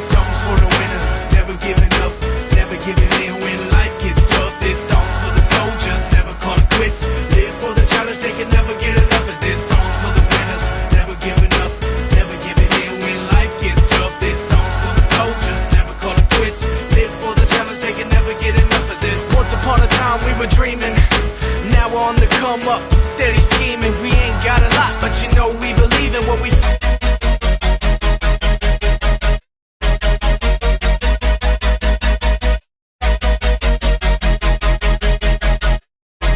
This song's for the winners, never giving up, never giving in when life gets tough. This song's for the soldiers, never calling quits. Live for the challenge, they can never get enough of this. Song's for the winners, never giving up, never giving in when life gets tough. This song's for the soldiers, never calling quits. Live for the challenge, they can never get enough of this. Once upon a time we were dreaming, now we're on the come up, steady scheming. We ain't got a lot, but you know we believe in what we